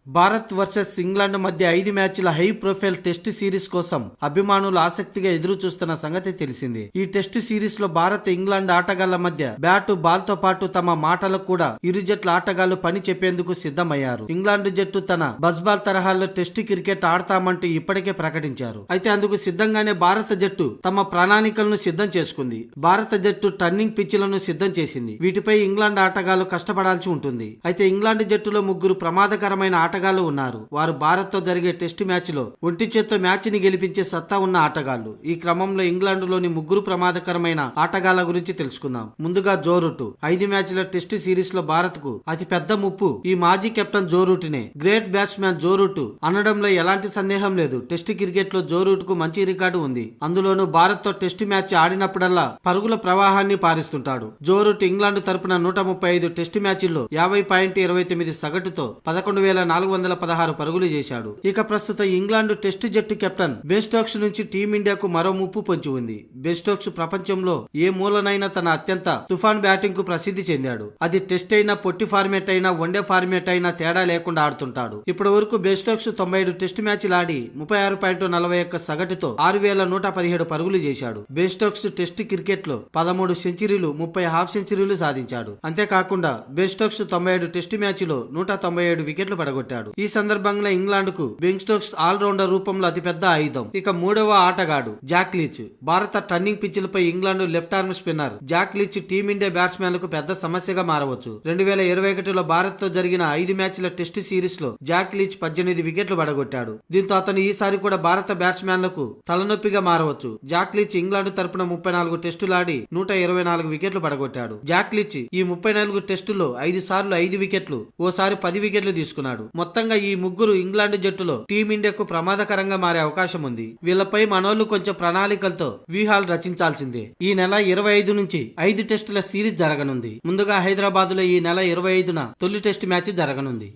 Bharat versus England మధ్య 5 మ్యాచ్ల high profile test series కోసం అభిమానులు ఆసక్తిగా ఎదురు చూస్తున్న సంగతి తెలిసింది. ఈ టెస్ట్ సిరీస్ లో భారత్ ఇంగ్లాండ్ ఆటగాళ్ల మధ్య బ్యాటు బాల్ తో పాటు తమ మాటలకు కూడా ఇరు జట్ల ఆటగాళ్లు పని చెప్పేందుకు సిద్ధమయ్యారు. ఇంగ్లాండ్ జట్టు తన బజ్బాల్ తరహాలో టెస్ట్ క్రికెట్ ఆడతామంటూ ఇప్పటికే ప్రకటించారు. అయితే అందుకు సిద్ధంగానే భారత జట్టు తమ ప్రణాళికలను సిద్ధం చేసుకుంది. భారత జట్టు టర్నింగ్ పిచ్లను సిద్ధం చేసింది. వీటిపై ఇంగ్లాండ్ ఆటగాళ్లు కష్టపడాల్సి ఉంటుంది. అయితే ఇంగ్లాండ్ జట్టులో ముగ్గురు ప్రమాదకరమైన ఆటగాళ్లు ఉన్నారు. వారు భారత్ తో జరిగే టెస్ట్ మ్యాచ్ లో ఒంటి చేత్తో మ్యాచ్ ని గెలిపించే సత్తా ఉన్న ఆటగాళ్లు. ఈ క్రమంలో ఇంగ్లాండ్ లోని ముగ్గురు ప్రమాదకరమైన ఆటగాళ్ల గురించి తెలుసుకుందాం. ముందుగా జో రూట్. 5 మ్యాచ్ల టెస్ట్ సిరీస్ లో భారత్ కు అతి పెద్ద ముప్పు ఈ మాజీ కెప్టెన్ జో రూట్ నే. గ్రేట్ బ్యాట్స్మెన్ జో రూట్ అనడంలో ఎలాంటి సందేహం లేదు. టెస్ట్ క్రికెట్ లో జో రూట్ కు మంచి రికార్డు ఉంది. అందులోనూ భారత్ తో టెస్ట్ మ్యాచ్ ఆడినప్పుడల్లా పరుగుల ప్రవాహాన్ని పారిస్తుంటాడు. జో రూట్ ఇంగ్లాండ్ తరపున 135 టెస్ట్ మ్యాచ్ల్లో 50.29 సగటుతో 11,416 పరుగులు చేశాడు. ఇక ప్రస్తుతం ఇంగ్లాండ్ టెస్ట్ జట్టు కెప్టెన్ బెన్ స్టోక్స్ నుంచి టీమిండియాకు మరో ముప్పు పొంచి ఉంది. బెన్ స్టోక్స్ ప్రపంచంలో ఏ మూలనైనా తన అత్యంత తుఫాన్ బ్యాటింగ్ కు ప్రసిద్ధి చెందాడు. అది టెస్ట్ అయినా, పొట్టి ఫార్మేట్ అయినా, వన్డే ఫార్మేట్ అయినా తేడా లేకుండా ఆడుతుంటాడు. ఇప్పటి వరకు బెన్ స్టోక్స్ 97 టెస్ట్ మ్యాచ్లు ఆడి 36.41 సగటుతో 6,117 పరుగులు చేశాడు. బెన్ స్టోక్స్ టెస్ట్ క్రికెట్ లో 13 సెంచరీలు, 30 హాఫ్ సెంచరీలు సాధించాడు. అంతేకాకుండా బెన్ స్టోక్స్ 97 టెస్ట్ మ్యాచ్ లో 197 వికెట్లు పడగొట్టాడు. ఈ సందర్భంగా ఇంగ్లాండ్ కు బెన్ స్టోక్స్ ఆల్ రౌండర్ రూపంలో అతిపెద్ద ఆయుధం. ఇక మూడవ ఆటగాడు జాక్ లీచ్. భారత టర్నింగ్ పిచ్లపై England left arm spinner Jack Leach team india బ్యాట్స్మెన్లకు పెద్ద సమస్యగా మారవచ్చు. 2021లో భారత్ తో జరిగిన 5 మ్యాచ్ల టెస్ట్ సిరీస్ లో జాక్ లీచ్ 18 వికెట్లు పడగొట్టాడు. దీంతో అతను ఈసారి కూడా భారత బ్యాట్స్మెన్లకు తలనొప్పిగా మారవచ్చు. జాక్ లీచ్ ఇంగ్లాండ్ తరపున 34 టెస్టులాడి 124 వికెట్లు పడగొట్టాడు. జాక్ లీచ్ ఈ 34 టెస్టుల్లో 5 సార్లు 5 వికెట్లు, ఓసారి 10 వికెట్లు తీసుకున్నాడు. మొత్తంగా ఈ ముగ్గురు ఇంగ్లాండ్ జట్టులో టీమిండియాకు ప్రమాదకరంగా మారే అవకాశం ఉంది. వీళ్లపై మనోళ్లు కొంచెం ప్రణాళికలతో వ్యూహాలు రచించాల్సిందే. ఈ నెల 25 నుంచి 5 టెస్టుల సిరీస్ జరగనుంది. ముందుగా హైదరాబాద్ లో ఈ నెల 25న తొలి టెస్ట్ మ్యాచ్ జరగనుంది.